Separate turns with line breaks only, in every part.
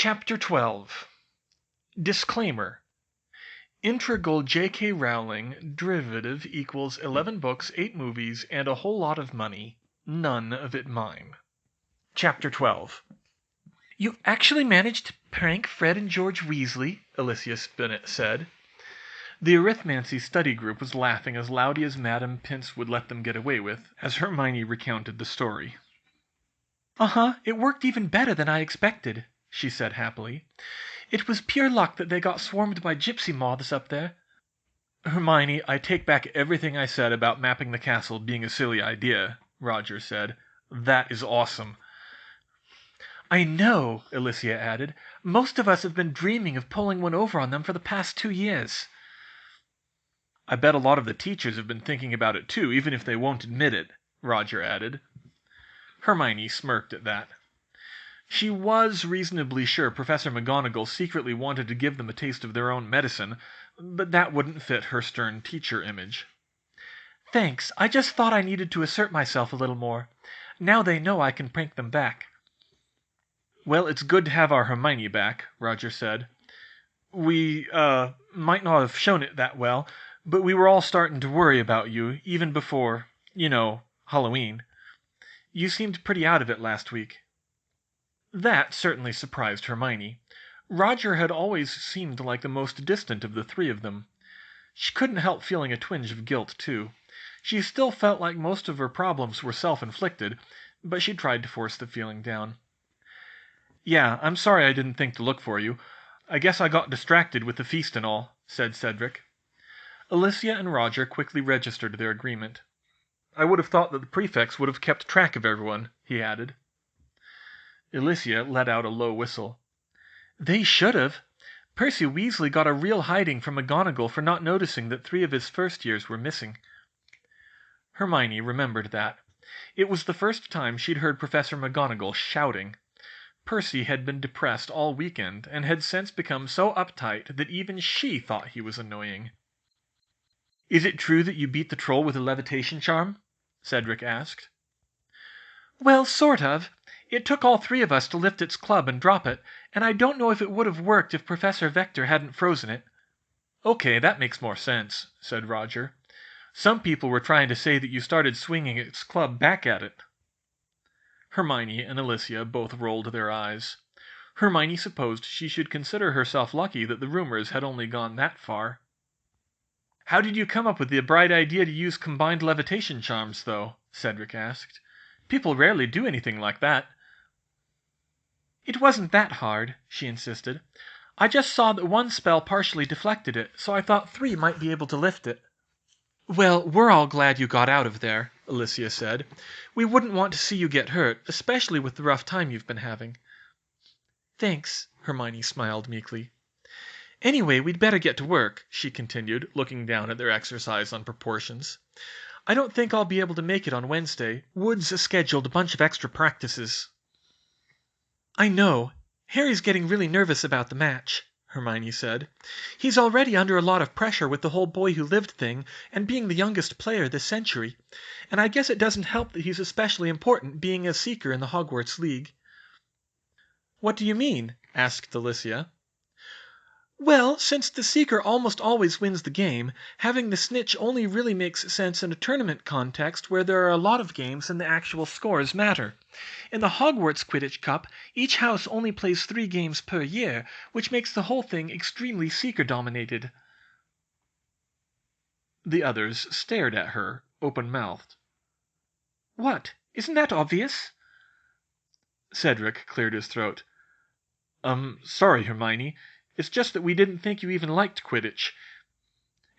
Chapter 12 Disclaimer Integral J.K. Rowling derivative equals 11 books, 8 movies, and a whole lot of money. None of it mine. Chapter 12 You actually managed to prank Fred and George Weasley, Alicia Spinnet said. The Arithmancy study group was laughing as loudly as Madame Pince would let them get away with, as Hermione recounted the story. It worked even better than I expected, she said happily. It was pure luck that they got swarmed by gypsy moths up there. Hermione, I take back everything I said about mapping the castle being a silly idea, Roger said. That is awesome. I know, Alicia added. Most of us have been dreaming of pulling one over on them for the past 2 years. I bet a lot of the teachers have been thinking about it too, even if they won't admit it, Roger added. Hermione smirked at that. She was reasonably sure Professor McGonagall secretly wanted to give them a taste of their own medicine, but that wouldn't fit her stern teacher image. Thanks, I just thought I needed to assert myself a little more. Now they know I can prank them back. Well, it's good to have our Hermione back, Roger said. We, might not have shown it that well, but we were all starting to worry about you, even before, Halloween. You seemed pretty out of it last week. That certainly surprised Hermione. Roger had always seemed like the most distant of the three of them. She couldn't help feeling a twinge of guilt, too. She still felt like most of her problems were self-inflicted, but she tried to force the feeling down. Yeah, I'm sorry I didn't think to look for you. I guess I got distracted with the feast and all, said Cedric. Alicia and Roger quickly registered their agreement. I would have thought that the prefects would have kept track of everyone, he added. Alicia let out a low whistle. They should have. Percy Weasley got a real hiding from McGonagall for not noticing that 3 of his first years were missing. Hermione remembered that. It was the first time she'd heard Professor McGonagall shouting. Percy had been depressed all weekend, and had since become so uptight that even she thought he was annoying. Is it true that you beat the troll with a levitation charm? Cedric asked. Well, sort of. It took all 3 of us to lift its club and drop it, and I don't know if it would have worked if Professor Vector hadn't frozen it. Okay, that makes more sense, said Roger. Some people were trying to say that you started swinging its club back at it. Hermione and Alicia both rolled their eyes. Hermione supposed she should consider herself lucky that the rumors had only gone that far. How did you come up with the bright idea to use combined levitation charms, though? Cedric asked. People rarely do anything like that. It wasn't that hard, she insisted. I just saw that one spell partially deflected it, so I thought 3 might be able to lift it. Well, we're all glad you got out of there, Alicia said. We wouldn't want to see you get hurt, especially with the rough time you've been having. Thanks, Hermione smiled meekly. Anyway, we'd better get to work, she continued, looking down at their exercise on proportions. I don't think I'll be able to make it on Wednesday. Wood's scheduled a bunch of extra practices. I know. Harry's getting really nervous about the match, Hermione said. He's already under a lot of pressure with the whole boy who lived thing and being the youngest player this century. And I guess it doesn't help that he's especially important being a seeker in the Hogwarts League. What do you mean? Asked Alicia. Well, since the Seeker almost always wins the game, having the snitch only really makes sense in a tournament context where there are a lot of games and the actual scores matter. In the Hogwarts Quidditch Cup, each house only plays 3 games per year, which makes the whole thing extremely Seeker-dominated. The others stared at her, open-mouthed. What? Isn't that obvious? Cedric cleared his throat. Sorry, Hermione. It's just that we didn't think you even liked Quidditch.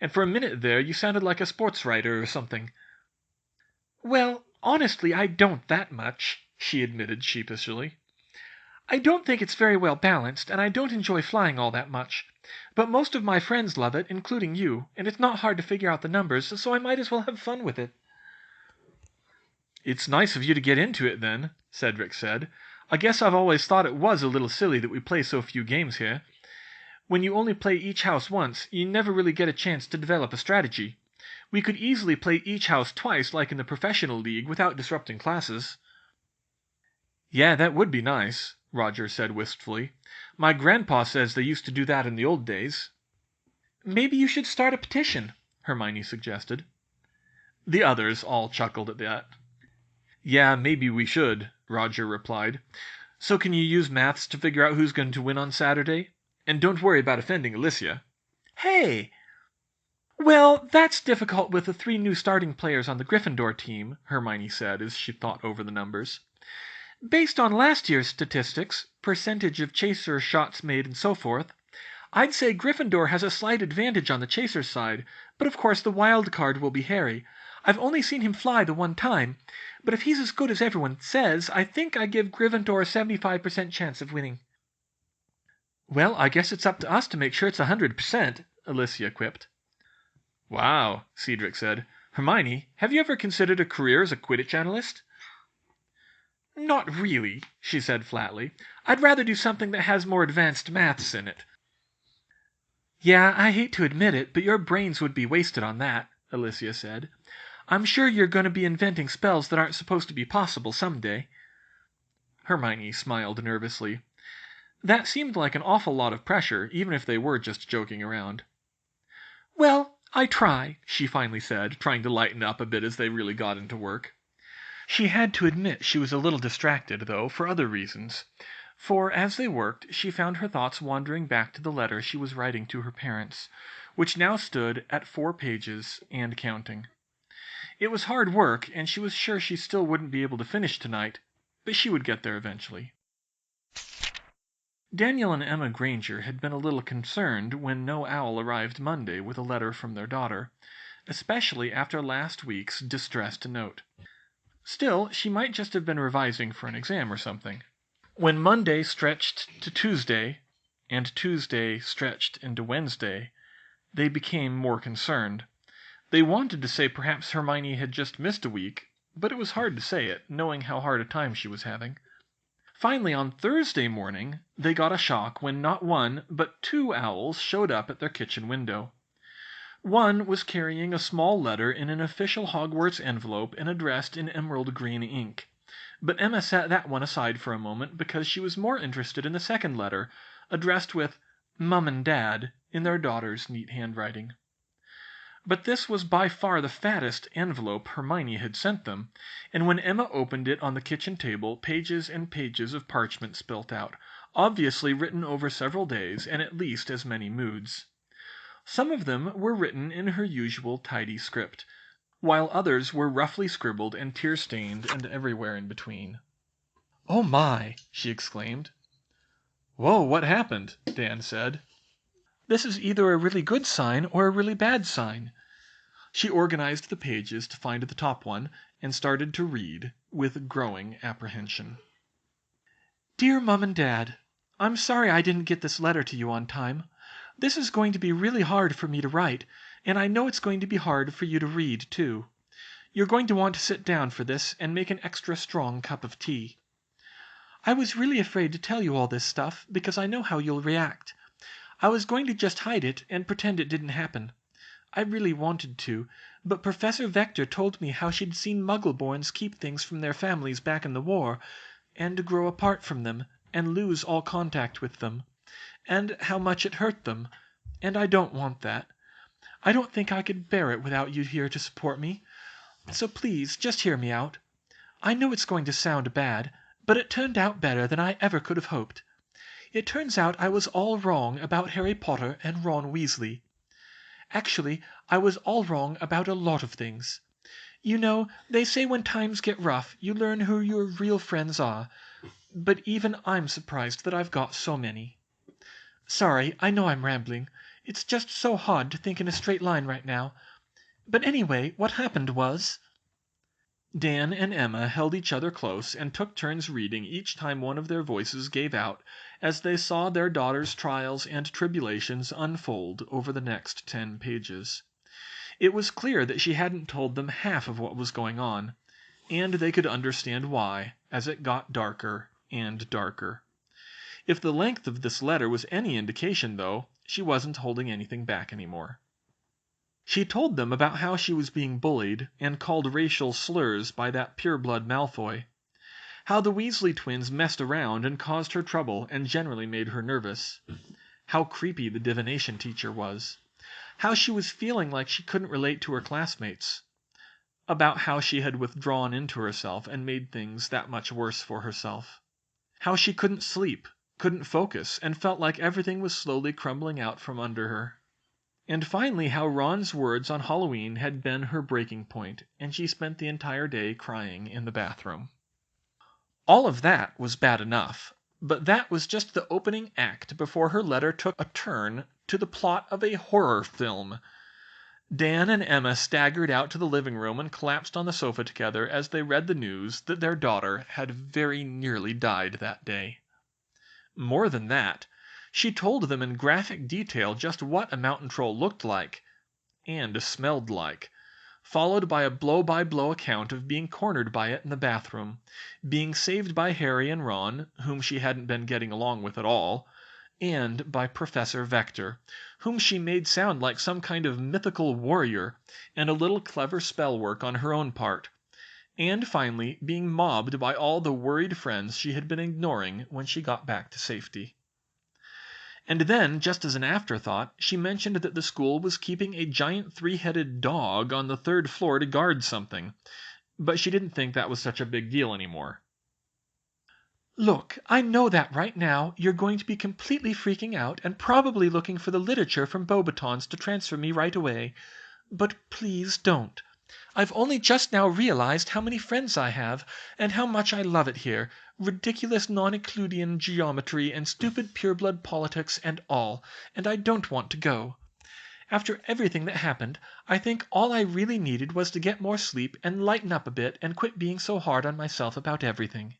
And for a minute there, you sounded like a sports writer or something. Well, honestly, I don't that much, she admitted sheepishly. I don't think it's very well balanced, and I don't enjoy flying all that much. But most of my friends love it, including you, and it's not hard to figure out the numbers, so I might as well have fun with it. It's nice of you to get into it, then, Cedric said. I guess I've always thought it was a little silly that we play so few games here. When you only play each house once, you never really get a chance to develop a strategy. We could easily play each house twice like in the professional league without disrupting classes. Yeah, that would be nice, Roger said wistfully. "My grandpa says they used to do that in the old days." "Maybe you should start a petition," Hermione suggested. The others all chuckled at that. "Yeah, maybe we should," Roger replied. "So can you use maths to figure out who's going to win on Saturday? And don't worry about offending Alicia." "Hey!" "Well, that's difficult with the 3 new starting players on the Gryffindor team," Hermione said as she thought over the numbers. "Based on last year's statistics, percentage of chaser shots made and so forth, I'd say Gryffindor has a slight advantage on the chaser side, but of course the wild card will be Harry. I've only seen him fly the one time, but if he's as good as everyone says, I think I give Gryffindor a 75% chance of winning." "Well, I guess it's up to us to make sure it's 100%, Alicia quipped. "Wow," Cedric said. "Hermione, have you ever considered a career as a Quidditch analyst?" "Not really," she said flatly. "I'd rather do something that has more advanced maths in it." "Yeah, I hate to admit it, but your brains would be wasted on that," Alicia said. "I'm sure you're going to be inventing spells that aren't supposed to be possible someday." Hermione smiled nervously. That seemed like an awful lot of pressure, even if they were just joking around. "Well, I try," she finally said, trying to lighten up a bit as they really got into work. She had to admit she was a little distracted, though, for other reasons. For as they worked, she found her thoughts wandering back to the letter she was writing to her parents, which now stood at 4 pages and counting. It was hard work, and she was sure she still wouldn't be able to finish tonight, but she would get there eventually. Daniel and Emma Granger had been a little concerned when no owl arrived Monday with a letter from their daughter, especially after last week's distressed note. Still, she might just have been revising for an exam or something. When Monday stretched to Tuesday, and Tuesday stretched into Wednesday, they became more concerned. They wanted to say perhaps Hermione had just missed a week, but it was hard to say it, knowing how hard a time she was having. Finally, on Thursday morning, they got a shock when not one, but 2 owls showed up at their kitchen window. One was carrying a small letter in an official Hogwarts envelope and addressed in emerald green ink. But Emma set that one aside for a moment because she was more interested in the second letter, addressed with "Mum and Dad" in their daughter's neat handwriting. But this was by far the fattest envelope Hermione had sent them, and when Emma opened it on the kitchen table, pages and pages of parchment spilt out, obviously written over several days and at least as many moods. Some of them were written in her usual tidy script, while others were roughly scribbled and tear-stained and everywhere in between. "Oh my!" she exclaimed. "Whoa, what happened?" Dan said. "This is either a really good sign or a really bad sign." She organized the pages to find the top one and started to read with growing apprehension. "Dear Mum and Dad, I'm sorry I didn't get this letter to you on time. This is going to be really hard for me to write, and I know it's going to be hard for you to read, too. You're going to want to sit down for this and make an extra strong cup of tea. I was really afraid to tell you all this stuff because I know how you'll react. I was going to just hide it and pretend it didn't happen. I really wanted to, but Professor Vector told me how she'd seen Muggleborns keep things from their families back in the war, and grow apart from them, and lose all contact with them, and how much it hurt them, and I don't want that. I don't think I could bear it without you here to support me. So please, just hear me out. I know it's going to sound bad, but it turned out better than I ever could have hoped. It turns out I was all wrong about Harry Potter and Ron Weasley. Actually, I was all wrong about a lot of things. You know, they say when times get rough, you learn who your real friends are, but even I'm surprised that I've got so many. Sorry, I know I'm rambling. It's just so hard to think in a straight line right now. But anyway, what happened was..." Dan and Emma held each other close and took turns reading each time one of their voices gave out as they saw their daughter's trials and tribulations unfold over the next 10 pages. It was clear that she hadn't told them half of what was going on, and they could understand why as it got darker and darker. If the length of this letter was any indication, though, she wasn't holding anything back anymore. She told them about how she was being bullied and called racial slurs by that pureblood Malfoy, How the Weasley twins messed around and caused her trouble and generally made her nervous. How creepy the divination teacher was. How she was feeling like she couldn't relate to her classmates. About how she had withdrawn into herself and made things that much worse for herself. How she couldn't sleep, couldn't focus, and felt like everything was slowly crumbling out from under her. And finally how Ron's words on Halloween had been her breaking point, and she spent the entire day crying in the bathroom. All of that was bad enough, but that was just the opening act before her letter took a turn to the plot of a horror film. Dan and Emma staggered out to the living room and collapsed on the sofa together as they read the news that their daughter had very nearly died that day. More than that, she told them in graphic detail just what a mountain troll looked like and smelled like, followed by a blow-by-blow account of being cornered by it in the bathroom, being saved by Harry and Ron, whom she hadn't been getting along with at all, and by Professor Vector, whom she made sound like some kind of mythical warrior, and a little clever spell work on her own part, and finally being mobbed by all the worried friends she had been ignoring when she got back to safety. And then, just as an afterthought, she mentioned that the school was keeping a giant three-headed dog on the 3rd floor to guard something, but she didn't think that was such a big deal anymore. Look, I know that right now you're going to be completely freaking out and probably looking for the literature from Beauxbatons to transfer me right away. But please don't. I've only just now realized how many friends I have, and how much I love it here, ridiculous non-Euclidean geometry and stupid pureblood politics and all, and I don't want to go. After everything that happened, I think all I really needed was to get more sleep and lighten up a bit and quit being so hard on myself about everything.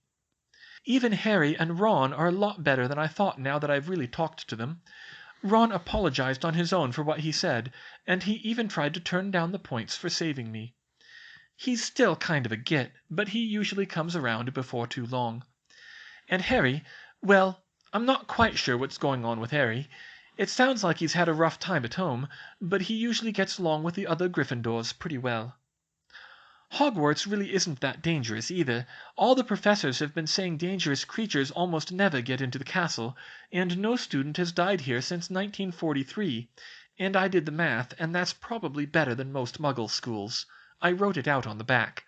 Even Harry and Ron are a lot better than I thought now that I've really talked to them. Ron apologized on his own for what he said, and he even tried to turn down the points for saving me. He's still kind of a git, but he usually comes around before too long. And Harry, well, I'm not quite sure what's going on with Harry. It sounds like he's had a rough time at home, but he usually gets along with the other Gryffindors pretty well. Hogwarts really isn't that dangerous either. All the professors have been saying dangerous creatures almost never get into the castle, and no student has died here since 1943, and I did the math, and that's probably better than most Muggle schools. I wrote it out on the back.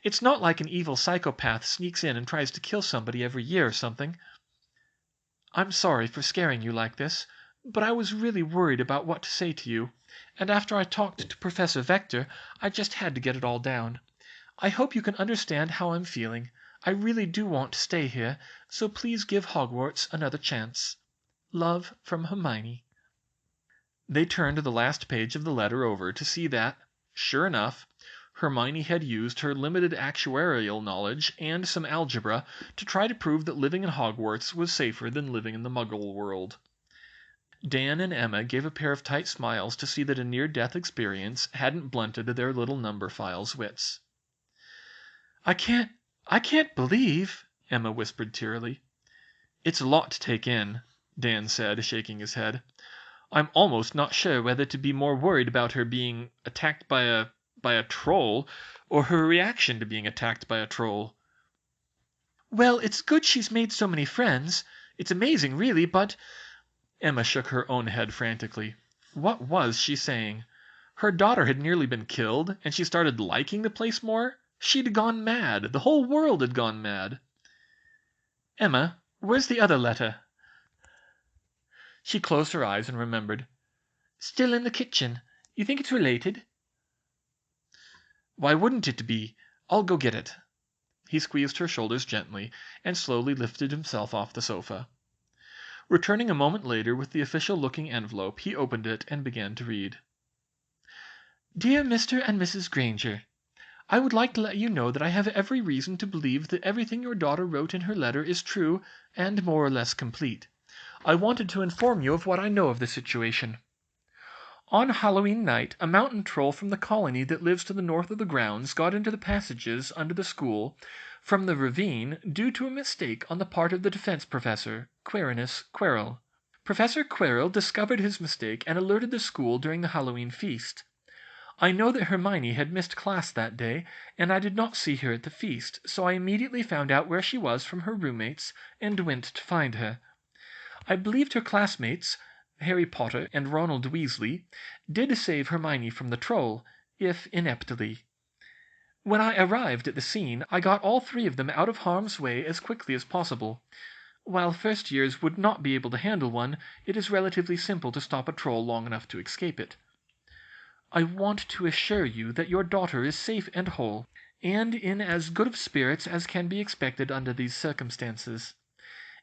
It's not like an evil psychopath sneaks in and tries to kill somebody every year or something. I'm sorry for scaring you like this, but I was really worried about what to say to you, and after I talked to Professor Vector, I just had to get it all down. I hope you can understand how I'm feeling. I really do want to stay here, so please give Hogwarts another chance. Love from Hermione. They turned the last page of the letter over to see that, sure enough, Hermione had used her limited actuarial knowledge and some algebra to try to prove that living in Hogwarts was safer than living in the Muggle world. Dan and Emma gave a pair of tight smiles to see that a near-death experience hadn't blunted their little number file's wits. I can't believe, Emma whispered tearily. It's a lot to take in, Dan said, shaking his head. I'm almost not sure whether to be more worried about her being attacked by a troll, or her reaction to being attacked by a troll. Well, it's good she's made so many friends. It's amazing, really, but... Emma shook her own head frantically. What was she saying? Her daughter had nearly been killed, and she started liking the place more? She'd gone mad. The whole world had gone mad. Emma, where's the other letter? She closed her eyes and remembered. Still in the kitchen. You think it's related? Why wouldn't it be? I'll go get it. He squeezed her shoulders gently and slowly lifted himself off the sofa. Returning a moment later with the official-looking envelope, he opened it and began to read. Dear Mr. and Mrs. Granger, I would like to let you know that I have every reason to believe that everything your daughter wrote in her letter is true and more or less complete. I wanted to inform you of what I know of the situation. On Halloween night, a mountain troll from the colony that lives to the north of the grounds got into the passages under the school from the ravine due to a mistake on the part of the defense professor, Quirinus Quirrell. Professor Quirrell discovered his mistake and alerted the school during the Halloween feast. I know that Hermione had missed class that day, and I did not see her at the feast, so I immediately found out where she was from her roommates and went to find her. I believed her classmates, Harry Potter and Ronald Weasley, did save Hermione from the troll, if ineptly. When I arrived at the scene, I got all three of them out of harm's way as quickly as possible. While first years would not be able to handle one, it is relatively simple to stop a troll long enough to escape it. I want to assure you that your daughter is safe and whole, and in as good of spirits as can be expected under these circumstances.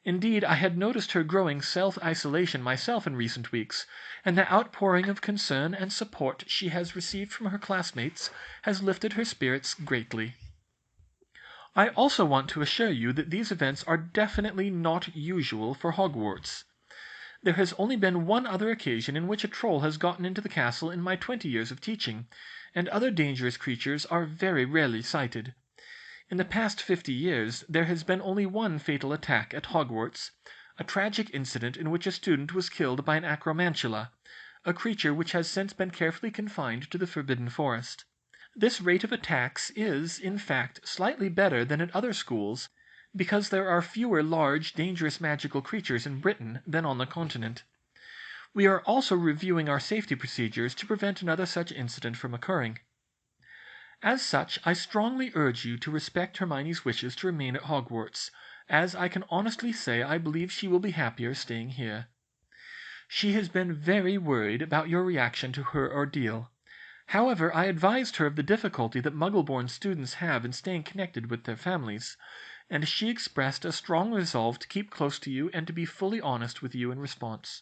Indeed, I had noticed her growing self-isolation myself in recent weeks, and the outpouring of concern and support she has received from her classmates has lifted her spirits greatly. I also want to assure you that these events are definitely not usual for Hogwarts. There has only been one other occasion in which a troll has gotten into the castle in my 20 years of teaching, and other dangerous creatures are very rarely sighted. In the past 50 years, there has been only one fatal attack at Hogwarts, a tragic incident in which a student was killed by an acromantula, a creature which has since been carefully confined to the Forbidden Forest. This rate of attacks is, in fact, slightly better than at other schools, because there are fewer large, dangerous magical creatures in Britain than on the continent. We are also reviewing our safety procedures to prevent another such incident from occurring. As such, I strongly urge you to respect Hermione's wishes to remain at Hogwarts, as I can honestly say I believe she will be happier staying here. She has been very worried about your reaction to her ordeal. However, I advised her of the difficulty that Muggle-born students have in staying connected with their families, and she expressed a strong resolve to keep close to you and to be fully honest with you in response.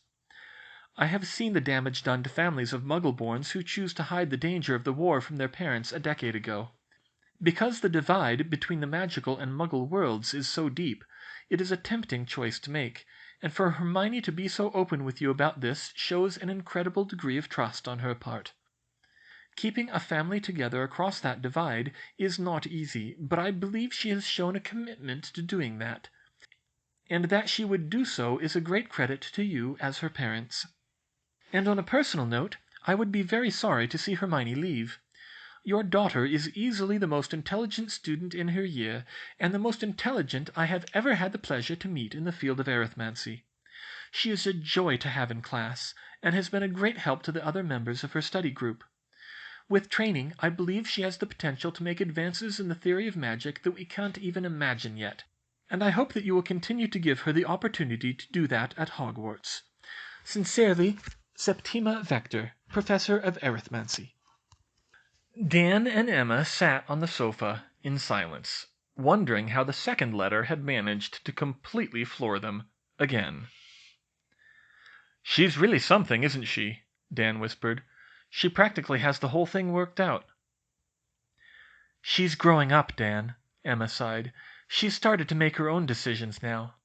I have seen the damage done to families of Muggle-borns who choose to hide the danger of the war from their parents a decade ago. Because the divide between the magical and Muggle worlds is so deep, it is a tempting choice to make, and for Hermione to be so open with you about this shows an incredible degree of trust on her part. Keeping a family together across that divide is not easy, but I believe she has shown a commitment to doing that, and that she would do so is a great credit to you as her parents. And on a personal note, I would be very sorry to see Hermione leave. Your daughter is easily the most intelligent student in her year, and the most intelligent I have ever had the pleasure to meet in the field of arithmancy. She is a joy to have in class, and has been a great help to the other members of her study group. With training, I believe she has the potential to make advances in the theory of magic that we can't even imagine yet, and I hope that you will continue to give her the opportunity to do that at Hogwarts. Sincerely, Septima Vector, Professor of Arithmancy. Dan and Emma sat on the sofa in silence, wondering how the second letter had managed to completely floor them again. "She's really something, isn't she?" Dan whispered. "She practically has the whole thing worked out." "She's growing up, Dan," Emma sighed. "She's started to make her own decisions now."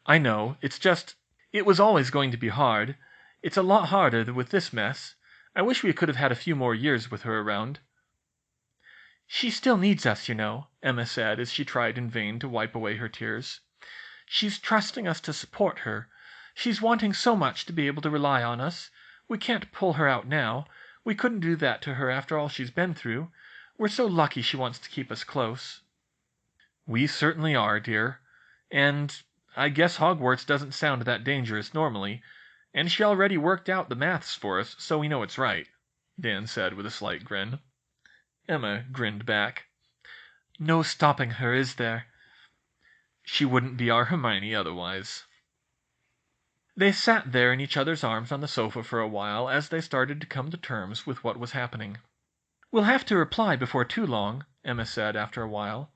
"I know. It was always going to be hard. It's a lot harder with this mess. I wish we could have had a few more years with her around." "She still needs us, you know," Emma said as she tried in vain to wipe away her tears. "She's trusting us to support her. She's wanting so much to be able to rely on us. We can't pull her out now. We couldn't do that to her after all she's been through. We're so lucky she wants to keep us close." "We certainly are, dear. And I guess Hogwarts doesn't sound that dangerous normally, and she already worked out the maths for us, so we know it's right," Dan said with a slight grin. Emma grinned back. "No stopping her, is there?" "She wouldn't be our Hermione otherwise." They sat there in each other's arms on the sofa for a while as they started to come to terms with what was happening. "We'll have to reply before too long," Emma said after a while.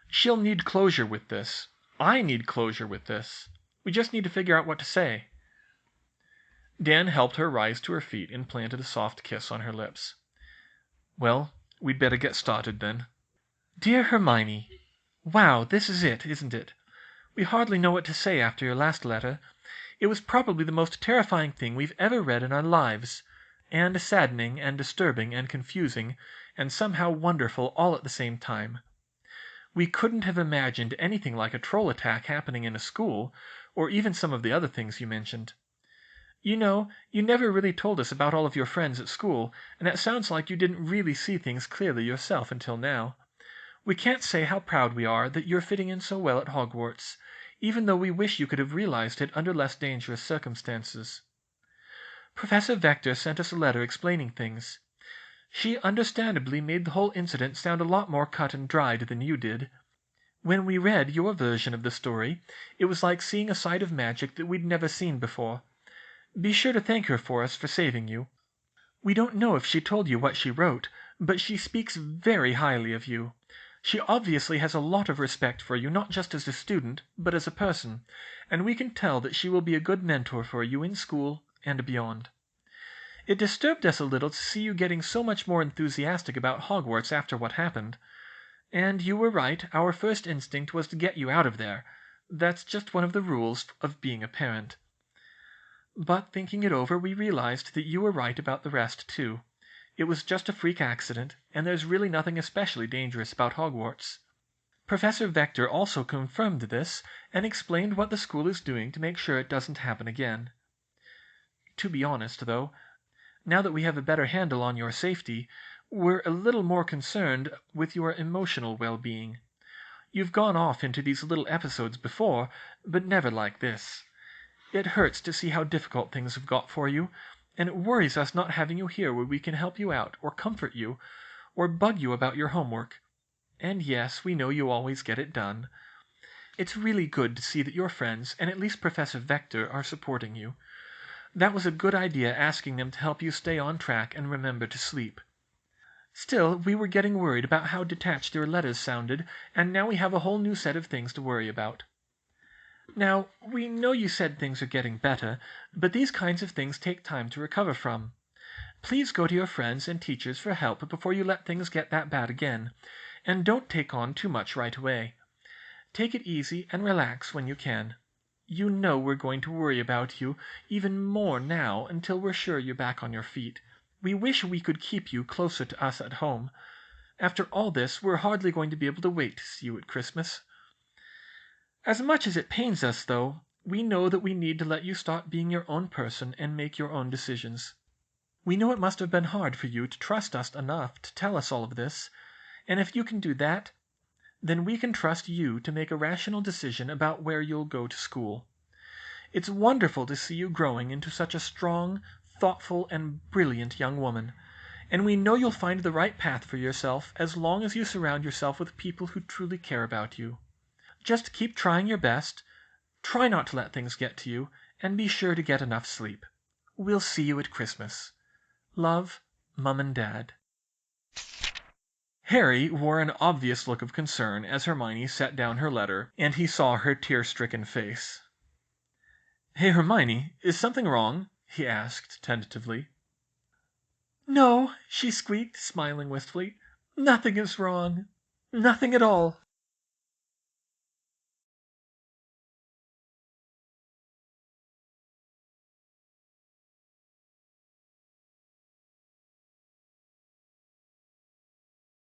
"She'll need closure with this. I need closure with this. We just need to figure out what to say." Dan helped her rise to her feet and planted a soft kiss on her lips. "Well, we'd better get started then." "Dear Hermione, wow, this is it, isn't it? We hardly know what to say after your last letter. It was probably the most terrifying thing we've ever read in our lives, and saddening and disturbing and confusing and somehow wonderful all at the same time. We couldn't have imagined anything like a troll attack happening in a school, or even some of the other things you mentioned. You know, you never really told us about all of your friends at school, and it sounds like you didn't really see things clearly yourself until now. We can't say how proud we are that you're fitting in so well at Hogwarts, even though we wish you could have realized it under less dangerous circumstances. Professor Vector sent us a letter explaining things. She understandably made the whole incident sound a lot more cut and dried than you did. When we read your version of the story, it was like seeing a side of magic that we'd never seen before. Be sure to thank her for us for saving you. We don't know if she told you what she wrote, but she speaks very highly of you. She obviously has a lot of respect for you, not just as a student, but as a person, and we can tell that she will be a good mentor for you in school and beyond. It disturbed us a little to see you getting so much more enthusiastic about Hogwarts after what happened. And you were right, our first instinct was to get you out of there. That's just one of the rules of being a parent. But thinking it over, we realized that you were right about the rest, too. It was just a freak accident, and there's really nothing especially dangerous about Hogwarts. Professor Vector also confirmed this, and explained what the school is doing to make sure it doesn't happen again. To be honest, though, now that we have a better handle on your safety, we're a little more concerned with your emotional well-being. You've gone off into these little episodes before, but never like this. It hurts to see how difficult things have got for you, and it worries us not having you here where we can help you out, or comfort you, or bug you about your homework. And yes, we know you always get it done. It's really good to see that your friends, and at least Professor Vector, are supporting you. That was a good idea asking them to help you stay on track and remember to sleep. Still, we were getting worried about how detached your letters sounded, and now we have a whole new set of things to worry about. Now, we know you said things are getting better, but these kinds of things take time to recover from. Please go to your friends and teachers for help before you let things get that bad again, and don't take on too much right away. Take it easy and relax when you can. You know we're going to worry about you even more now until we're sure you're back on your feet. We wish we could keep you closer to us at home. After all this, we're hardly going to be able to wait to see you at Christmas. As much as it pains us, though, we know that we need to let you start being your own person and make your own decisions. We know it must have been hard for you to trust us enough to tell us all of this, and if you can do that, then we can trust you to make a rational decision about where you'll go to school. It's wonderful to see you growing into such a strong, thoughtful, and brilliant young woman, and we know you'll find the right path for yourself as long as you surround yourself with people who truly care about you. Just keep trying your best, try not to let things get to you, and be sure to get enough sleep. We'll see you at Christmas. Love, Mum and Dad. Harry wore an obvious look of concern as Hermione set down her letter, and he saw her tear-stricken face. "Hey, Hermione, is something wrong?" he asked tentatively. "No," she squeaked, smiling wistfully. "Nothing is wrong. Nothing at all."